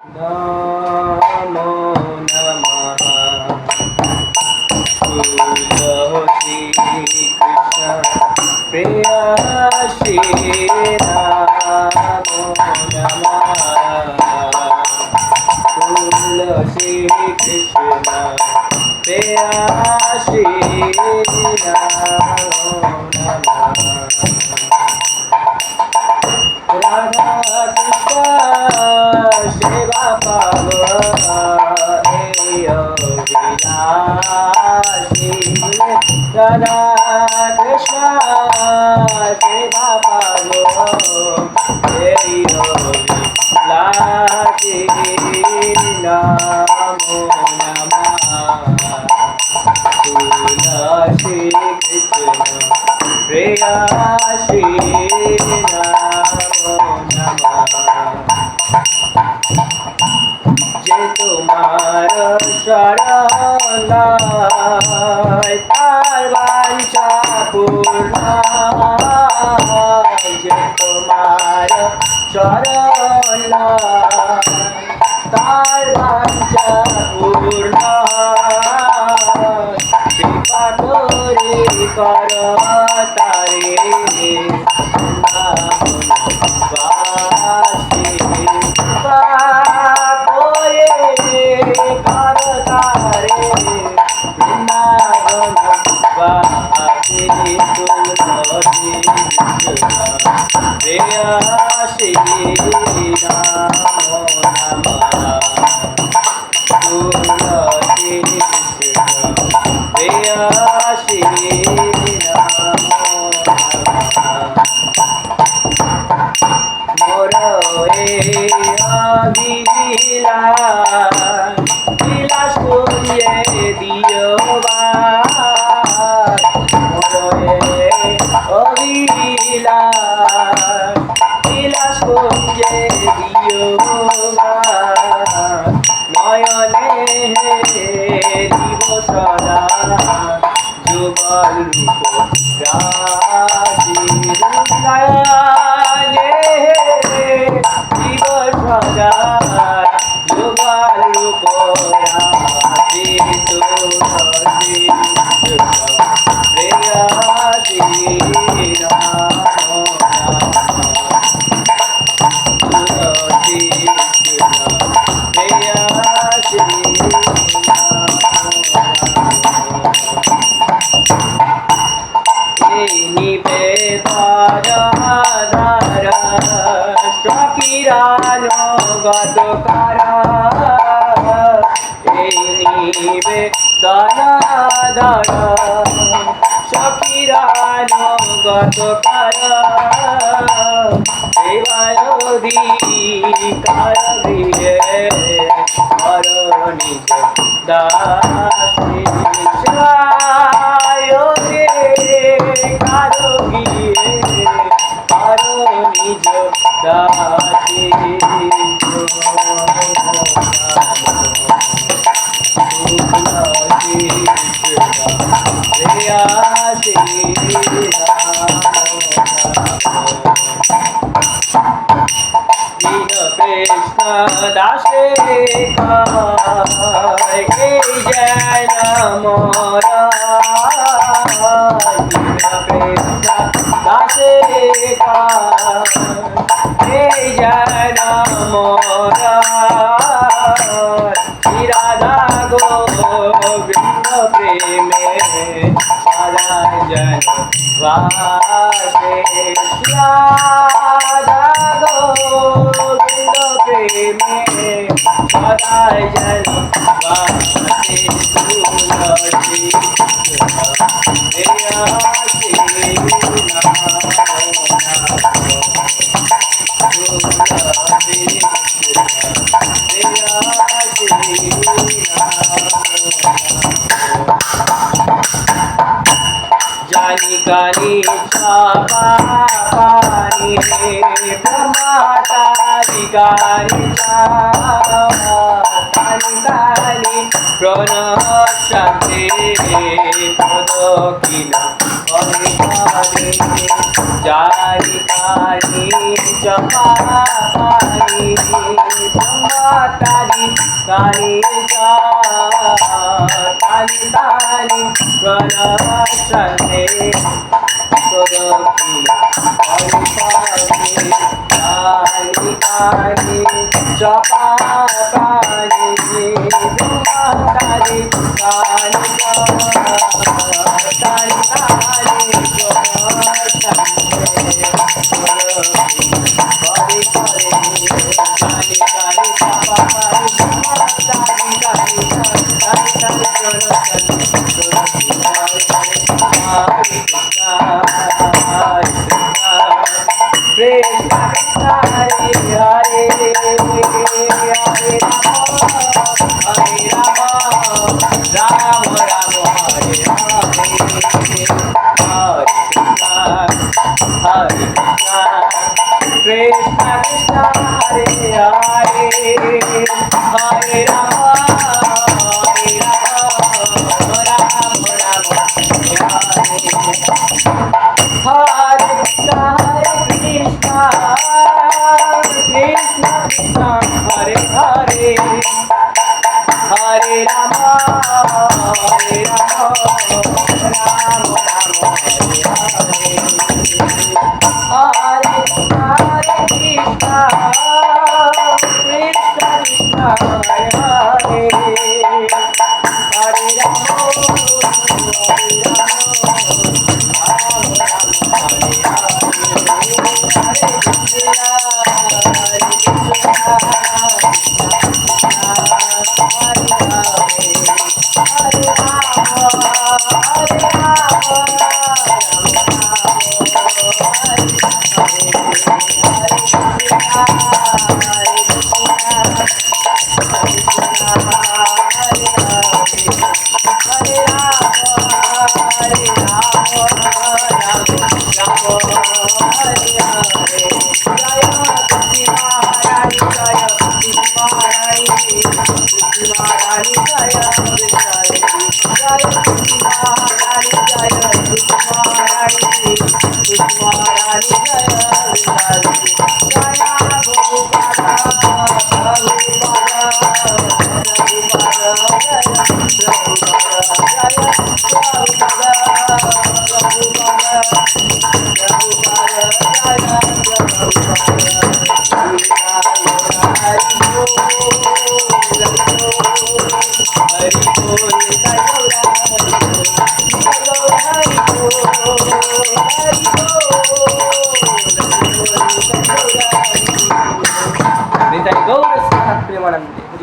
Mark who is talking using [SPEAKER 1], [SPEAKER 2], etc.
[SPEAKER 1] नमो नमः तुलसी कृष्ण प्रेयसी नमो नमः तुलसी कृष्ण प्रेयसी नमो नमः राधा कृष्ण सेवा पावई विलासी राधा कृष्ण सेवा पावई विलासी नमो नमः तुलसी कृष्ण प्रेयसी नमो नमः जे तुम्हार शरण तार वांछा पूर्ण जे तुम्हार शरण तार वांछा पूर्ण कृपा करे कर तारे प्रेयसी नमो नमः तुलसी कृष्ण प्रेयसी नमो नमः मोर বিলাস করিয়ে দিও বিলাস করিয়ে দিও নয়নে দিব সদা যুগল রূপ রাজি দিব সদা যুগল রূপ রাজি তুলসী প্রেয়সী নমো তুলসী প্রেয়সী নিবেদন সকিরানুগত কর এই নিবেদন সকিরানুগত কর দেবাধিকার গৃহে কর নিজ দাসী কারো গিয়ে কারো নিজ দাসী তুলসী প্রেয়সী কৃষ্ণ দাসে জয় মোর কৃষ্ণ দাসে জয় মোর রাধা গোবিন্দ প্রেমে সদা জন বাসে রাধা গোবিন্দ প্রেমে সদা জন বাসে তুলসী প্রেয়সী নমো जानी कानी पानी ब्रह्माचारी कानी कानी प्रणशान्ते पदकिना अनिहारे जानी कानी जपा पानी ब्रह्माचारी तानि सा तानि तानि प्रणश्यन्ते स्वगति परिपाहि तानि तानि च पापानि तानि तानि तानि Krishna Krishna Hare Hare Hare Rama Rama Rama Hare Hare Hare Krishna Krishna Krishna Hare Hare Hare Rama Rama Rama Hare Hare Krishna Krishna Krishna Hare Hare Hare Rama Rama Rama Hare Hare Hare Krishna Krishna Krishna Hare Hare Hare Rama Gaura Sanat Premanande.